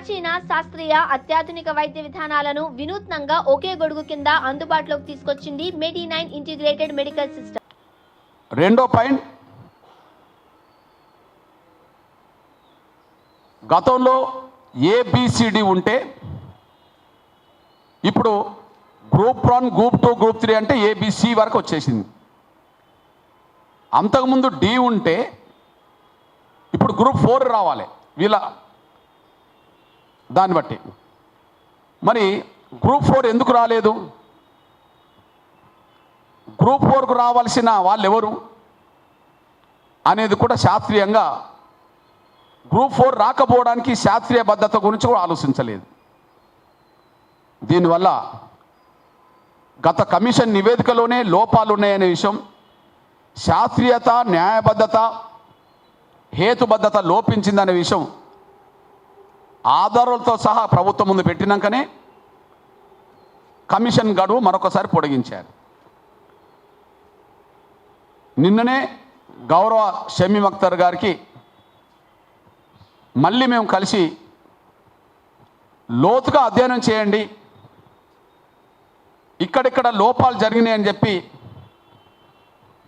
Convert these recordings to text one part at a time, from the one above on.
ప్రాచీన శాస్త్రీయ అత్యాధునిక వైద్య విధానాలను వినూత్నంగా ఒకే గొడుగు కింద అందుబాటులోకి తీసుకొచ్చింది మెడి9 ఇంటిగ్రేటెడ్ మెడికల్ సిస్టమ్. రెండో పాయింట్, గతంలో ఏబిసిడి ఉంటే ఇప్పుడు గ్రూప్ 1, గ్రూప్ 2, గ్రూప్ 3 అంటే ఏబిసి వరకు వచ్చేసింది. అంతకుముందు డి ఉంటే ఇప్పుడు గ్రూప్ 4 రావాలి వీళ్ళ దాన్ని బట్టి. మరి గ్రూప్ 4 ఎందుకు రాలేదు? గ్రూప్ 4కు రావాల్సిన వాళ్ళు ఎవరు అనేది కూడా శాస్త్రీయంగా గ్రూప్ 4 రాకపోవడానికి శాస్త్రీయ భద్రత గురించి కూడా ఆలోచించలేదు. దీనివల్ల గత కమిషన్ నివేదికలోనే లోపాలు ఉన్నాయనే విషయం, శాస్త్రీయత, న్యాయబద్ధత, హేతుబద్ధత లోపించిందనే విషయం ఆధారాలతో సహా ప్రభుత్వం ముందు పెట్టినాకనే కమిషన్ గడువు మరొకసారి పొడిగించారు. నిన్ననే గౌరవ షమీమ్ అఖ్తర్ గారికి మళ్ళీ మేము కలిసి లోతుగా అధ్యయనం చేయండి, ఇక్కడిక్కడ లోపాలు జరిగినాయని చెప్పి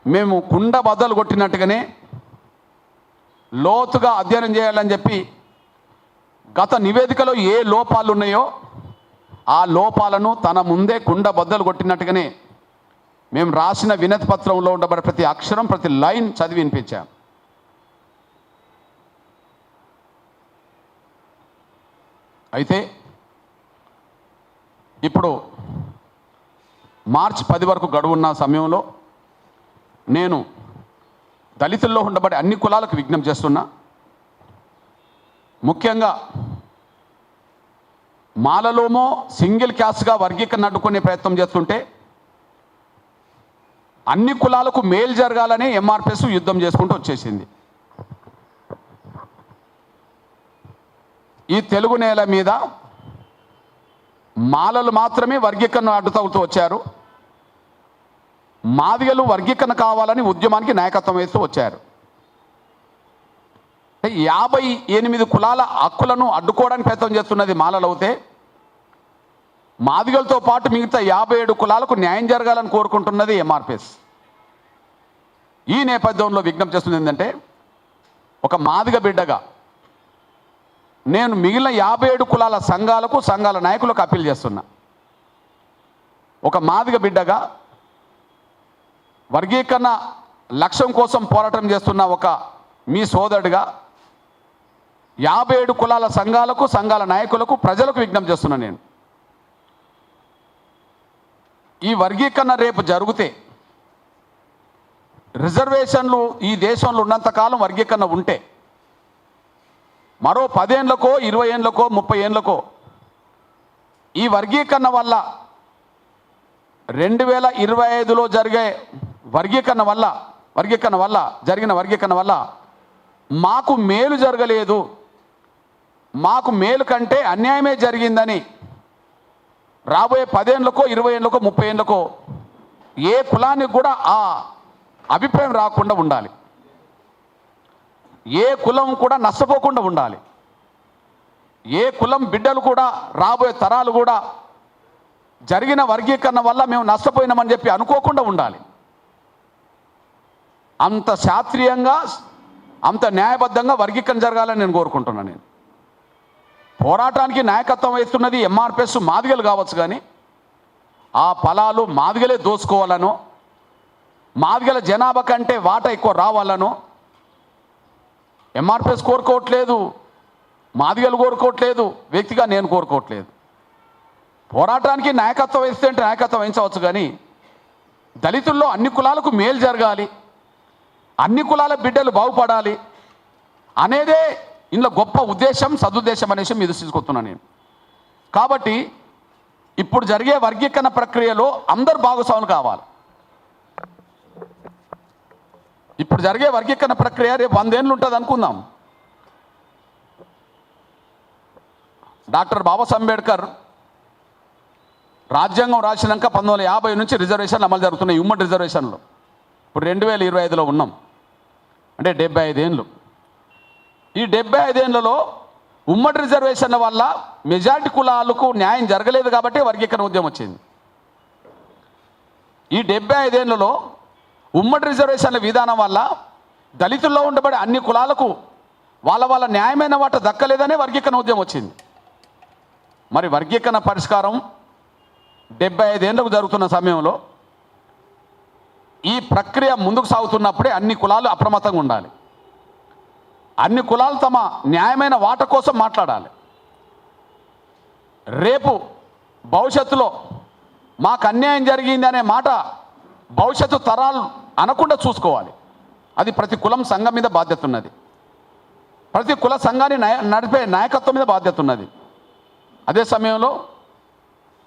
మేము కుండ బద్దలు కొట్టినట్టుగానే లోతుగా అధ్యయనం చేయాలని చెప్పి గత నివేదికలో ఏ లోపాలు ఉన్నాయో ఆ లోపాలను తన ముందే కుండ బద్దలు కొట్టినట్టుగానే మేము రాసిన వినతి పత్రంలో ఉండబడే ప్రతి అక్షరం, ప్రతి లైన్ చదివి వినిపించాం. అయితే ఇప్పుడు మార్చి 10 వరకు గడువున్న సమయంలో నేను దళితుల్లో ఉండబడే అన్ని కులాలకు విజ్ఞప్తి చేస్తున్నా. ముఖ్యంగా మాలలోమో సింగిల్ క్యాస్ట్గా వర్గీకరణ అడ్డుకునే ప్రయత్నం చేస్తుంటే అన్ని కులాలకు మేలు జరగాలని ఎంఆర్పిఎస్ యుద్ధం చేసుకుంటూ వచ్చేసింది. ఈ తెలుగు నేల మీద మాలలు మాత్రమే వర్గీకరణ అడ్డుతగుతూ వచ్చారు. మాదిగలు వర్గీకరణ కావాలని ఉద్యమానికి నాయకత్వం వేస్తూ వచ్చారు. 58 కులాల హక్కులను అడ్డుకోవడానికి ప్రయత్నం చేస్తున్నది మాలలు అవుతే, మాదిగలతో పాటు మిగతా 57 కులాలకు న్యాయం జరగాలని కోరుకుంటున్నది ఎంఆర్పిఎస్. ఈ నేపథ్యంలో విజ్ఞప్తి చేస్తుంది ఏంటంటే, ఒక మాదిగ బిడ్డగా నేను మిగిలిన 57 కులాల సంఘాలకు, సంఘాల నాయకులకు అప్పీల్ చేస్తున్నా. ఒక మాదిగ బిడ్డగా వర్గీకరణ లక్ష్యం కోసం పోరాటం చేస్తున్న ఒక మీ సోదరుడిగా 57 కులాల సంఘాలకు, సంఘాల నాయకులకు, ప్రజలకు విజ్ఞప్తి చేస్తున్నా. నేను ఈ వర్గీకరణ రేపు జరిగితే, రిజర్వేషన్లు ఈ దేశంలో ఉన్నంతకాలం వర్గీకరణ ఉంటే మరో 10 ఏళ్ళకో, 20 ఏళ్ళకో, 30 ఏళ్ళకో ఈ వర్గీకరణ వల్ల 2025లో జరిగే వర్గీకరణ వల్ల మాకు మేలు జరగలేదు, మాకు మేలు కంటే అన్యాయమే జరిగిందని రాబోయే 10 ఏళ్ళకో, 20 ఏళ్ళకో, 30 ఏళ్ళకో ఏ కులానికి కూడా ఆ అభిప్రాయం రాకుండా ఉండాలి. ఏ కులం కూడా నష్టపోకుండా ఉండాలి. ఏ కులం బిడ్డలు కూడా, రాబోయే తరాలు కూడా జరిగిన వర్గీకరణ వల్ల మేము నష్టపోయినామని చెప్పి అనుకోకుండా ఉండాలి. అంత శాస్త్రీయంగా, అంత న్యాయబద్ధంగా వర్గీకరణ జరగాలని నేను కోరుకుంటున్నాను. నేను పోరాటానికి నాయకత్వం వహిస్తున్నది ఎంఆర్పిఎస్, మాదిగలు కావచ్చు, కానీ ఆ ఫలాలు మాదిగలే దోచుకోవాలనో, మాదిగల జనాభా కంటే వాటా ఎక్కువ రావాలనో ఎంఆర్పిఎస్ కోరుకోవట్లేదు, మాదిగలు కోరుకోవట్లేదు, వ్యక్తిగా నేను కోరుకోవట్లేదు. పోరాటానికి నాయకత్వం వహిస్తే అంటే నాయకత్వం వహించవచ్చు, కానీ దళితుల్లో అన్ని కులాలకు మేలు జరగాలి, అన్ని కులాల బిడ్డలు బాగుపడాలి అనేదే ఇందులో గొప్ప ఉద్దేశం, సదుద్దేశం అనే విషయం మీద తీసుకొస్తున్నాను నేను. కాబట్టి ఇప్పుడు జరిగే వర్గీకరణ ప్రక్రియలో అందరూ భాగస్వాములు కావాలి. ఇప్పుడు జరిగే వర్గీకరణ ప్రక్రియ రేపు 100 ఏళ్ళు ఉంటుంది అనుకుందాం. డాక్టర్ బాబాసాహెబ్ అంబేద్కర్ రాజ్యాంగం రాసినాక 1950 నుంచి రిజర్వేషన్లు అమలు జరుగుతున్నాయి, ఉమ్మడి రిజర్వేషన్లు. ఇప్పుడు 2025లో ఉన్నాం, అంటే 75 ఏళ్ళు. ఈ 75 ఏళ్లలో ఉమ్మడి రిజర్వేషన్ల వల్ల మెజారిటీ కులాలకు న్యాయం జరగలేదు కాబట్టి వర్గీకరణ ఉద్యమం వచ్చింది. ఈ 75 ఏళ్లలో ఉమ్మడి రిజర్వేషన్ల విధానం వల్ల దళితుల్లో ఉండబడే అన్ని కులాలకు వాళ్ళ న్యాయమైన వాట దక్కలేదనే వర్గీకరణ ఉద్యమం వచ్చింది. మరి వర్గీకరణ పరిష్కారం 75 ఏళ్లకు జరుగుతున్న సమయంలో ఈ ప్రక్రియ ముందుకు సాగుతున్నప్పుడే అన్ని కులాలు అప్రమత్తంగా ఉండాలి. అన్ని కులాలు తమ న్యాయమైన వాట కోసం మాట్లాడాలి. రేపు భవిష్యత్తులో మాకు అన్యాయం జరిగింది అనే మాట భవిష్యత్తు తరాలు అనకుండా చూసుకోవాలి. అది ప్రతి కులం సంఘం మీద బాధ్యత ఉన్నది. ప్రతి కుల సంఘాన్ని నడిపే నాయకత్వం మీద బాధ్యత ఉన్నది. అదే సమయంలో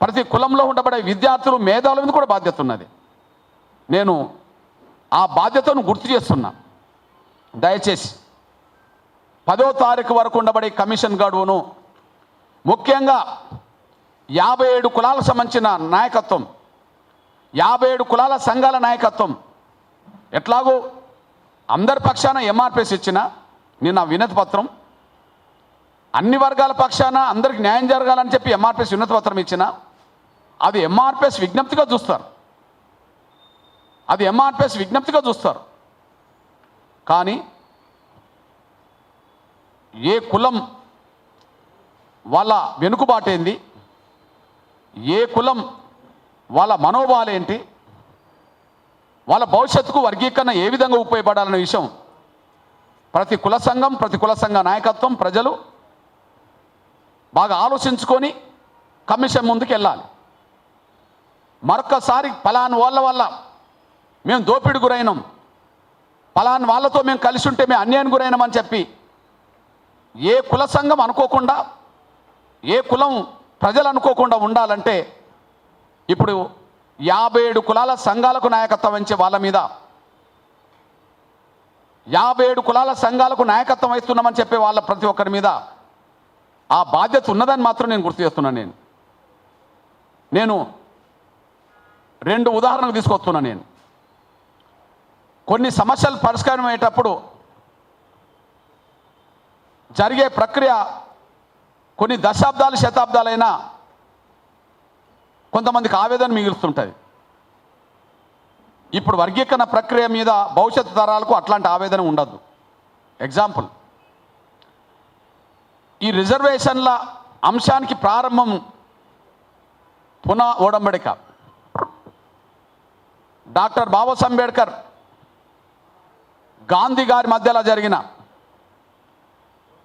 ప్రతి కులంలో ఉండబడే విద్యార్థులు మేధావుల మీద కూడా బాధ్యత ఉన్నది. నేను ఆ బాధ్యతను గుర్తు చేస్తున్నా. దయచేసి 10వ తారీఖు వరకు ఉండబడే కమిషన్ గడువును ముఖ్యంగా 57 కులాలకు సంబంధించిన నాయకత్వం, 57 కులాల సంఘాల నాయకత్వం ఎట్లాగో అందరి పక్షాన ఎంఆర్పిఎస్ ఇచ్చిన నిన్న వినతి పత్రం, అన్ని వర్గాల పక్షాన అందరికి న్యాయం జరగాలని చెప్పి ఎంఆర్పిఎస్ వినతి పత్రం ఇచ్చిన అది ఎంఆర్పిఎస్ విజ్ఞప్తిగా చూస్తారు. అది ఎంఆర్పిఎస్ విజ్ఞప్తిగా చూస్తారు. కానీ ఏ కులం వాళ్ళ వెనుకబాటేంది, ఏ కులం వాళ్ళ మనోభావాలేంటి, వాళ్ళ భవిష్యత్తుకు వర్గీకరణ ఏ విధంగా ఉపయోగపడాలనే విషయం ప్రతి కుల సంఘం, ప్రతి కుల సంఘ నాయకత్వం, ప్రజలు బాగా ఆలోచించుకొని కమిషన్ ముందుకు వెళ్ళాలి. మరొక్కసారి పలానా వాళ్ళ వల్ల మేము దోపిడి గురైనాం, పలానా వాళ్ళతో మేము కలిసి ఉంటే మేము అన్యాయం గురైనామని చెప్పి ఏ కుల సంఘం అనుకోకుండా, ఏ కులం ప్రజలు అనుకోకుండా ఉండాలంటే ఇప్పుడు 57 కులాల సంఘాలకు నాయకత్వం వహించే వాళ్ళ మీద, 57 కులాల సంఘాలకు నాయకత్వం వహిస్తున్నామని చెప్పే వాళ్ళ ప్రతి ఒక్కరి మీద ఆ బాధ్యత ఉన్నదని మాత్రం నేను గుర్తు చేస్తున్నాను. నేను 2 ఉదాహరణలు తీసుకొస్తున్నాను. నేను కొన్ని సమస్యలు పరిష్కారం అయ్యేటప్పుడు జరిగే ప్రక్రియ కొన్ని దశాబ్దాలు, శతాబ్దాలైనా కొంతమందికి ఆవేదన మిగులుతుంటుంది. ఇప్పుడు వర్గీకరణ ప్రక్రియ మీద భవిష్యత్తు తరాలకు అట్లాంటి ఆవేదన ఉండద్దు. ఎగ్జాంపుల్, ఈ రిజర్వేషన్ల అంశానికి ప్రారంభం పునః ఒడంబడిక. డాక్టర్ బాబాసాహెబ్ అంబేద్కర్, గాంధీ గారి మధ్యలో జరిగిన,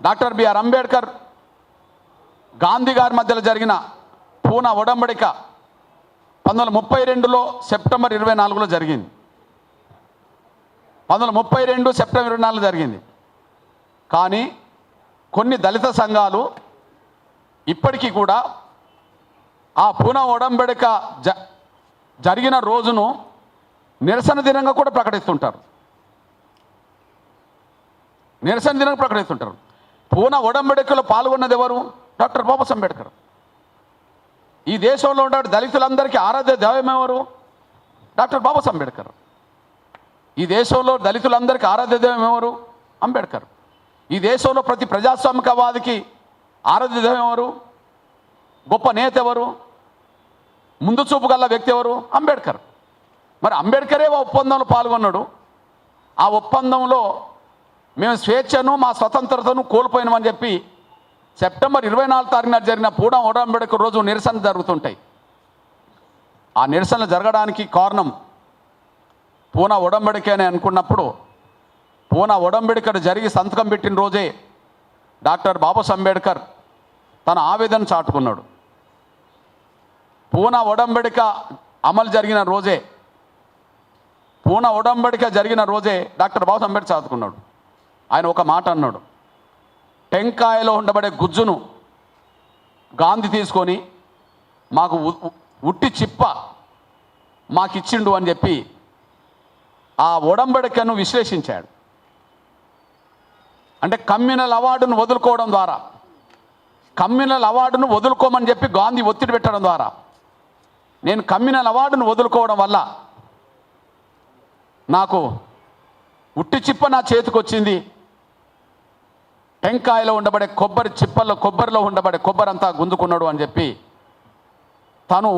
డాక్టర్ బిఆర్ అంబేద్కర్ గాంధీ గారి మధ్యలో జరిగిన పూనా ఒడంబడిక 1932లో సెప్టెంబర్ 24లో జరిగింది. 1932 సెప్టెంబర్ 24 జరిగింది. కానీ కొన్ని దళిత సంఘాలు ఇప్పటికీ కూడా ఆ పూనా ఒడంబడిక జరిగిన రోజును నిరసన దినంగా కూడా ప్రకటిస్తుంటారు. నిరసన దినంగా ప్రకటిస్తుంటారు. పూనా ఒడంబడికలో పాల్గొన్నది ఎవరు? డాక్టర్ బాబాసాహెబ్ అంబేద్కర్. ఈ దేశంలో ఉండే దళితులందరికీ ఆరాధ్య దైవం ఎవరు? డాక్టర్ బాబాసాహెబ్ అంబేద్కర్. ఈ దేశంలో దళితులందరికీ ఆరాధ్య దైవం ఎవరు? అంబేద్కర్. ఈ దేశంలో ప్రతి ప్రజాస్వామికవాదికి ఆరాధ్య దైవం ఎవరు? గొప్ప నేత ఎవరు? ముందు చూపు గల వ్యక్తి ఎవరు? అంబేద్కర్. మరి అంబేద్కరే ఆ ఒప్పందంలో పాల్గొన్నాడు. ఆ ఒప్పందంలో మేము స్వేచ్ఛను, మా స్వతంత్రతను కోల్పోయినామని చెప్పి సెప్టెంబర్ 24 తారీఖున జరిగిన పూనా ఒడంబడిక రోజు నిరసన జరుగుతుంటాయి. ఆ నిరసనలు జరగడానికి కారణం పూనా ఒడంబడిక అని అనుకున్నప్పుడు, పూనా ఒడంబడిక జరిగి సంతకం పెట్టిన రోజే డాక్టర్ బాబాసాహెబ్ అంబేద్కర్ తన ఆవేదన చాటుకున్నాడు. పూనా ఒడంబడిక అమలు జరిగిన రోజే, పూనా ఒడంబడిక జరిగిన రోజే డాక్టర్ బాబాసాహెబ్ అంబేద్కర్ చాటుకున్నాడు. ఆయన ఒక మాట అన్నాడు, టెంకాయలో ఉండబడే గుజ్జును గాంధీ తీసుకొని మాకు ఉట్టి చిప్ప మాకిచ్చిండు అని చెప్పి ఆ ఒడంబడికను విశ్లేషించాడు. అంటే కమ్యూనల్ అవార్డును వదులుకోవడం ద్వారా, కమ్యూనల్ అవార్డును వదులుకోమని చెప్పి గాంధీ ఒత్తిడి పెట్టడం ద్వారా, నేను కమ్యూనల్ అవార్డును వదులుకోవడం వల్ల నాకు ఉట్టి చిప్ప నా చేతికి వచ్చింది, టెంకాయలో ఉండబడే కొబ్బరి చిప్పల్లో కొబ్బరిలో ఉండబడే కొబ్బరి అంతా గుంజుకున్నాడు అని చెప్పి తను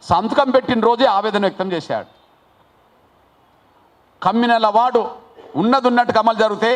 సంతకం పెట్టిన రోజే ఆవేదన వ్యక్తం చేశాడు. కమ్యూనల్ అవార్డు ఉన్నట్టు అమలు జరిగితే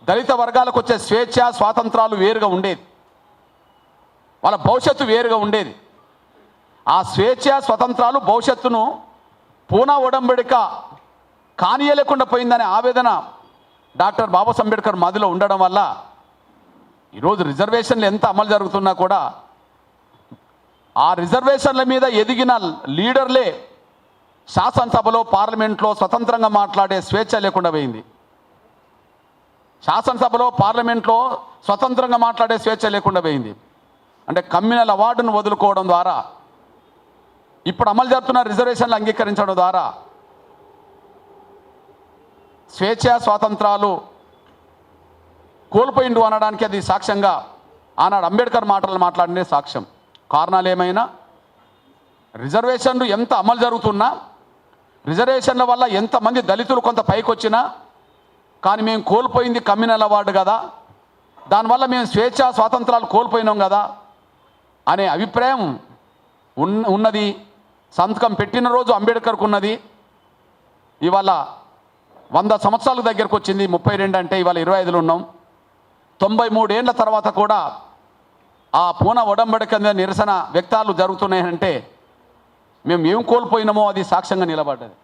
దళిత వర్గాలకు వచ్చే స్వేచ్ఛ స్వాతంత్రాలు వేరుగా ఉండేది, వాళ్ళ భవిష్యత్తు వేరుగా ఉండేది. ఆ స్వేచ్ఛ స్వతంత్రాలు భవిష్యత్తును పూనా ఒడంబడిక కానీయలేకుండా పోయిందనే ఆవేదన డాక్టర్ బాబాసాహెబ్ అంబేద్కర్ మదిలో ఉండడం వల్ల ఈరోజు రిజర్వేషన్లు ఎంత అమలు జరుగుతున్నా కూడా ఆ రిజర్వేషన్ల మీద ఎదిగిన లీడర్లే శాసనసభలో పార్లమెంట్లో స్వతంత్రంగా మాట్లాడే స్వేచ్ఛ లేకుండా పోయింది. శాసనసభలో పార్లమెంట్లో స్వతంత్రంగా మాట్లాడే స్వేచ్ఛ లేకుండా పోయింది. అంటే కమ్యూనల్ అవార్డును వదులుకోవడం ద్వారా, ఇప్పుడు అమలు జరుగుతున్న రిజర్వేషన్లు అంగీకరించడం ద్వారా స్వేచ్ఛ స్వాతంత్రాలు కోల్పోయిండు అనడానికి అది సాక్ష్యంగా ఆనాడు అంబేద్కర్ మాటలు మాట్లాడినే సాక్ష్యం. కారణాలు ఏమైనా రిజర్వేషన్లు ఎంత అమలు జరుగుతున్నా, రిజర్వేషన్ల వల్ల ఎంతమంది దళితులు కొంత పైకి వచ్చినా కానీ మేము కోల్పోయింది కమ్యూనల్ అవార్డు కదా, దానివల్ల మేము స్వేచ్ఛ స్వాతంత్రాలు కోల్పోయినాం కదా అనే అభిప్రాయం ఉన్నది. సంతకం పెట్టిన రోజు అంబేద్కర్కు ఉన్నది. ఇవాళ 100 సంవత్సరాల దగ్గరకు వచ్చింది. 32 అంటే ఇవాళ 25లో ఉన్నాం. 93 ఏళ్ల తర్వాత కూడా ఆ పూనా ఒడంబడిక నిరసన వ్యక్తాలు జరుగుతున్నాయంటే మేము ఏం కోల్పోయినామో అది సాక్ష్యంగా నిలబడ్డది.